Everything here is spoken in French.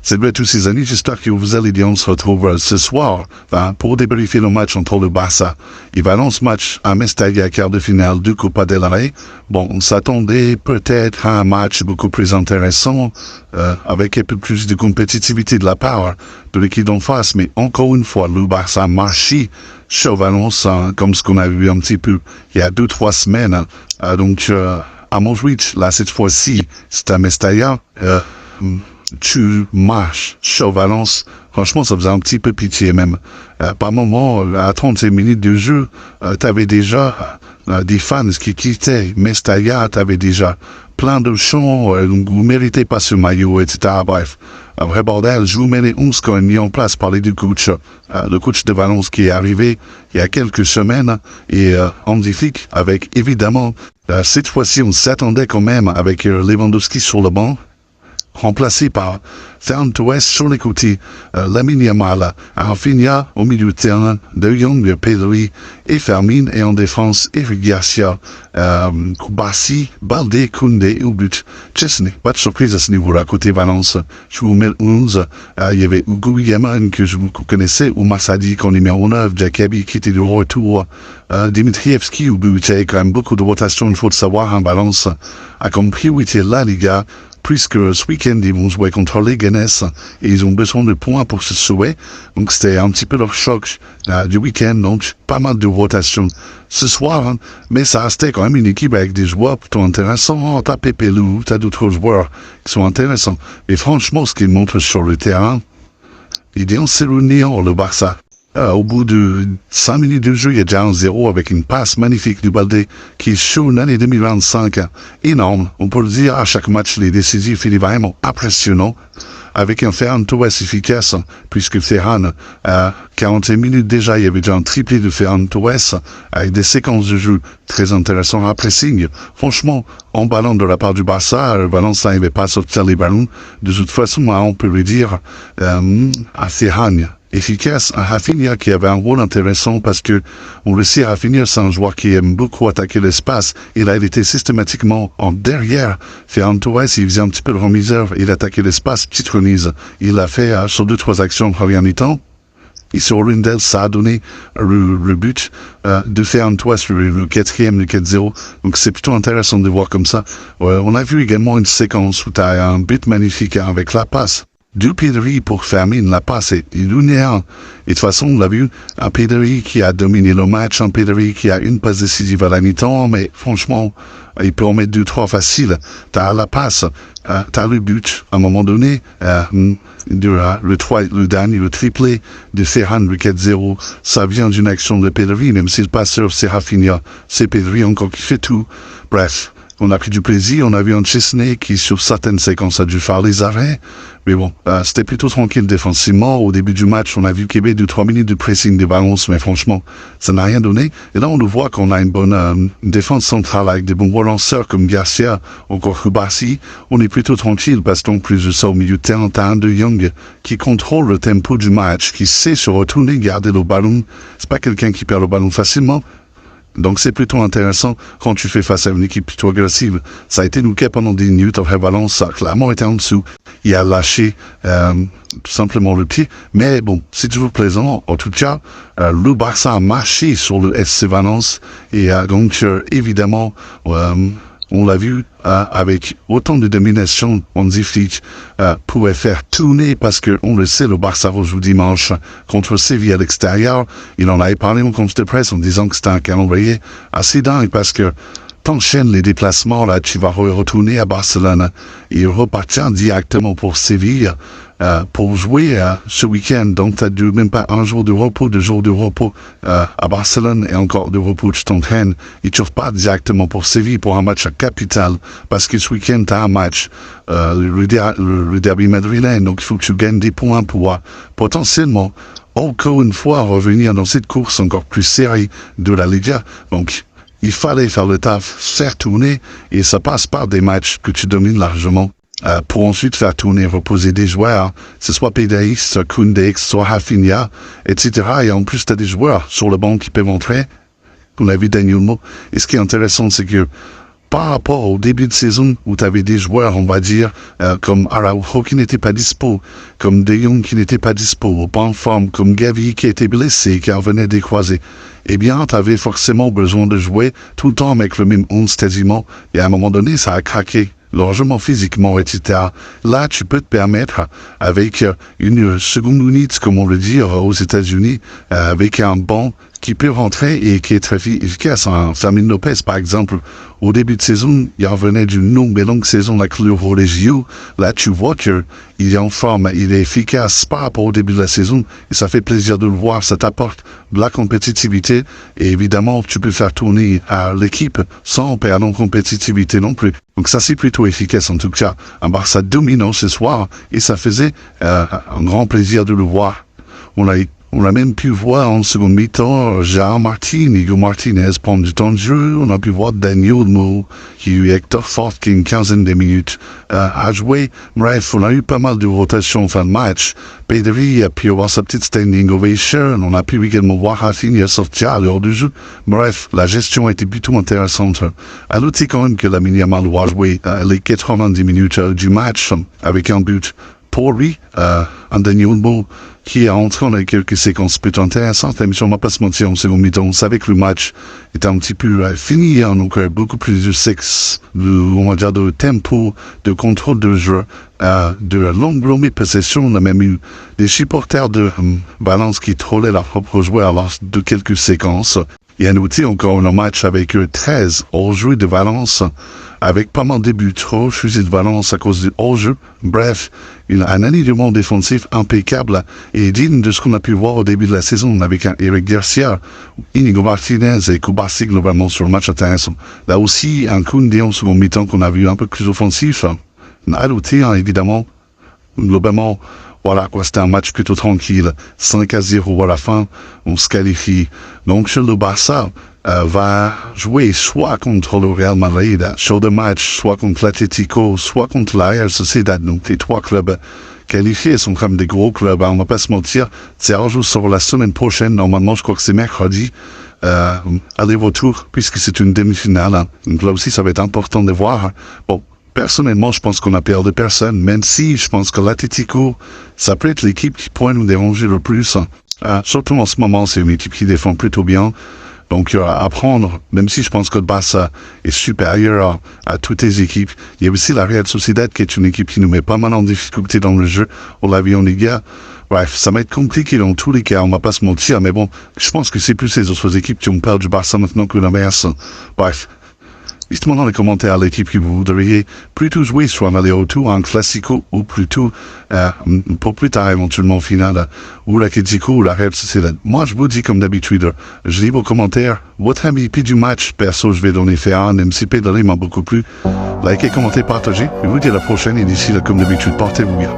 Salut tous ces amis, j'espère que vous allez bien. On se retrouve ce soir pour débriefer le match entre le Barça et Valence, match à Mestalla, quart de finale de Copa del Rey. Bon, on s'attendait peut-être à un match beaucoup plus intéressant, avec un peu plus de compétitivité de la part de l'équipe d'en face, mais encore une fois, le Barça marche sur Valence, comme ce qu'on a vu un petit peu il y a 2-3 semaines. Donc, à Montjuïc, là, cette fois-ci, c'est à Mestalla. Tu marches sur Valence, franchement, ça faisait un petit peu pitié même. Par moment, à 35 minutes de jeu, t'avais déjà des fans qui quittaient Mestalla, t'avais déjà plein de chants, vous méritez pas ce maillot, etc. Bref, un vrai bordel. Je vous mets les 11 qu'on a mis en place par les deux coachs. Le coach de Valence qui est arrivé il y a quelques semaines et Hansi Flick avec évidemment, cette fois-ci on s'attendait quand même avec Lewandowski sur le banc, remplacé par Ferran Torres sur les côtés, Lamine Yamal, Rafinha au milieu de terrain, De Jong, Pedri et Fermin, et en défense, Eric Garcia, Kouassi, Balde, Koundé au but. Chesney, pas de surprise à ce niveau-là, côté Valence. Je vous mets 11, il y avait Hugo Yaman que vous connaissez, ou Massadi, qu'on numéro 9, Jakabi qui était de retour, Dimitrievski au but, il y a quand même beaucoup de rotation, il faut le savoir, en Valence a comme priorité la Liga, puisque ce week-end, ils vont jouer contre les Leganés et ils ont besoin de points pour se sauver. Donc, c'était un petit peu leur choc du week-end. Donc, pas mal de rotation ce soir. Hein, mais ça restait quand même une équipe avec des joueurs plutôt intéressants. Oh, t'as Pepelu, t'as d'autres joueurs qui sont intéressants. Et franchement, ce qu'ils montrent sur le terrain, l'idée, c'est le néant, le Barça. Au bout de 5 minutes de jeu, il y a déjà un 0 avec une passe magnifique du Balde qui est sur l'année 2025. Énorme. On peut le dire, à chaque match, les décisifs, il est vraiment impressionnant. Avec un Ferran Torres efficace, puisque Ferran, 45 minutes déjà, il y avait déjà un triplé de Ferran Torres, avec des séquences de jeu très intéressantes à pressing. Franchement, en ballon de la part du Barça, Valence n'arrivait pas à sortir les ballons. De toute façon, on peut le dire, à Ferran efficace, à Rafinha qui avait un rôle intéressant parce que on le sait, Rafinha c'est un joueur qui aime beaucoup attaquer l'espace et là il était systématiquement en derrière. Ferran Torres, il faisait un petit peu de remiseur, il attaquait l'espace, petite remise. Il l'a fait sur 2-3 actions en première mi-temps. Et sur Rindel, ça a donné le but de Ferran Torres, le 4e, le 4-0. Donc c'est plutôt intéressant de voir comme ça. On a vu également une séquence où tu as un but magnifique avec la passe du Pedri pour Fermin. La passe est linéaire. Et de toute façon, on l'a vu, un Pedri qui a dominé le match, un Pedri qui a une passe décisive à la mi-temps, mais franchement, il peut en mettre 2-3 faciles. T'as la passe, t'as le but, à un moment donné, le dernier, le triplé de Ferran, le 4-0, ça vient d'une action de Pedri, même si le passeur c'est Rafinha, c'est Pedri encore qui fait tout. Bref. On a pris du plaisir, on a vu un Chesney qui, sur certaines séquences, a dû faire les arrêts. Mais bon, c'était plutôt tranquille défensivement. Au début du match, on a vu qu'il y avait 2-3 minutes de pressing de Valence, mais franchement, ça n'a rien donné. Et là, on nous voit qu'on a une bonne défense centrale avec des bons relanceurs comme Garcia, encore Kouassi. On est plutôt tranquille parce qu'en plus de ça, au milieu de terrain, t'as un De Jong qui contrôle le tempo du match, qui sait se retourner, garder le ballon. C'est pas quelqu'un qui perd le ballon facilement. Donc c'est plutôt intéressant quand tu fais face à une équipe plutôt agressive. Ça a été le cas pendant 10 minutes. Après Valence, ça a clairement été en dessous. Il a lâché tout simplement le pied. Mais bon, c'est toujours plaisant. En tout cas, le Barça a marché sur le SC Valence. Et donc évidemment, on l'a vu avec autant de domination, Hansi Flick pouvait faire tourner parce que on le sait, le Barça rejoue dimanche contre Séville à l'extérieur. Il en avait parlé en conférence de presse en disant que c'était un calendrier assez dingue parce que t'enchaînes les déplacements, là, tu vas retourner à Barcelone et repartir directement pour Séville pour jouer ce week-end. Donc, tu n'as même pas un jour de repos, 2 jours de repos à Barcelone et encore de repos, tu t'entraînes et tu repars directement pour Séville pour un match à Capital parce que ce week-end, tu as un match, le derby madrilène. Donc, il faut que tu gagnes des points pour potentiellement, encore une fois, revenir dans cette course encore plus serrée de la Liga. Donc, il fallait faire le taf, faire tourner, et ça passe par des matchs que tu domines largement, pour ensuite faire tourner, reposer des joueurs, que ce soit Pedri, soit Koundé, soit Rafinha, etc. Et en plus, tu as des joueurs sur le banc qui peuvent entrer, on a vu Daniel Mo. Et ce qui est intéressant, c'est que par rapport au début de saison où tu avais des joueurs, on va dire, comme Araujo qui n'était pas dispo, comme De Jong qui n'était pas dispo, pas en forme, comme Gavi qui était blessé, qui revenait des croisés, eh bien, tu avais forcément besoin de jouer tout le temps avec le même 11 quasiment, et à un moment donné, ça a craqué. Largement physiquement, etc. Là, tu peux te permettre, avec une seconde unité, comme on le dit aux États-Unis, avec un banc qui peut rentrer et qui est très efficace. Fermin Lopez, par exemple, au début de saison, il revenait d'une longue et longue saison avec l'Euro JO. Là, tu vois que il est en forme, il est efficace par rapport au début de la saison, et ça fait plaisir de le voir. Ça t'apporte de la compétitivité, et évidemment, tu peux faire tourner l'équipe sans perdre en compétitivité non plus. Donc ça, c'est plutôt efficace en tout cas. Un Barça dominant ce soir, et ça faisait un grand plaisir de le voir. On a même pu voir en seconde mi-temps Jean Martin, Hugo Martinez prendre du temps de jeu. On a pu voir Daniel Olmo, qui a eu Hector Fort qui a une quinzaine de minutes à jouer. Bref, on a eu pas mal de rotations en fin de match. Pedri a pu avoir sa petite standing ovation. On a pu également voir Rafinha sortir à l'heure du jeu. Bref, la gestion a été plutôt intéressante. À noter quand même que Lamine Yamal doit jouer les 90 minutes du match avec un but pour lui, un Daniel Olmo qui est entré dans quelques séquences plutôt intéressantes, mais on ne va pas se mentir, en seconde mi-temps, on savait que le match était un petit peu fini, hein, donc beaucoup plus de sexe, on va dire de tempo, de contrôle de jeu, de longue possession. On a même eu des supporters de Valence qui trollaient leurs propres joueurs lors de quelques séquences. Et à noter encore un match avec 13 hors-jeu de Valence, avec pas mal de buts refusés de Valence à cause du hors-jeu. Bref, un alignement défensif impeccable et digne de ce qu'on a pu voir au début de la saison avec un Eric Garcia, Inigo Martinez et Koubassi globalement sur le match intéressant. Là aussi, un Koundé en second mi-temps qu'on a vu un peu plus offensif. À noter, hein, évidemment, globalement, voilà quoi, c'était un match plutôt tranquille. 5-0 à la fin, on se qualifie. Donc le Barça va jouer soit contre le Real Madrid sur le match, soit contre l'Atlético, soit contre la Real Sociedad. Donc les trois clubs qualifiés sont comme des gros clubs, hein, on va pas se mentir. C'est un jour sur la semaine prochaine, normalement je crois que c'est mercredi. Aller-retour, puisque c'est une demi-finale. Hein. Donc là aussi ça va être important de voir. Bon. Personnellement, je pense qu'on a perdu personne, même si je pense que l'Atlético, ça peut être l'équipe qui pourrait nous déranger le plus. Surtout en ce moment, c'est une équipe qui défend plutôt bien. Donc, à prendre, même si je pense que le Barça est supérieur à toutes les équipes. Il y a aussi la Real Sociedad qui est une équipe qui nous met pas mal en difficulté dans le jeu. On l'a vu en Liga. Bref, ça va être compliqué dans tous les cas, on va pas se mentir, mais bon, je pense que c'est plus les autres équipes qui ont peur du Barça maintenant que l'inverse. Bref. Dites-moi dans les commentaires l'équipe que vous voudriez plutôt jouer sur un aller-retour, un classico, ou plutôt pour plus tard éventuellement en finale, ou l'Atlético ou la Real Sociedad. Moi, je vous dis comme d'habitude, je lis vos commentaires, votre MVP du match, perso, je vais donner faire un MCP, m'a beaucoup plu. Likez, commentez, partagez, et je vous dis à la prochaine, et d'ici là, comme d'habitude, portez-vous bien.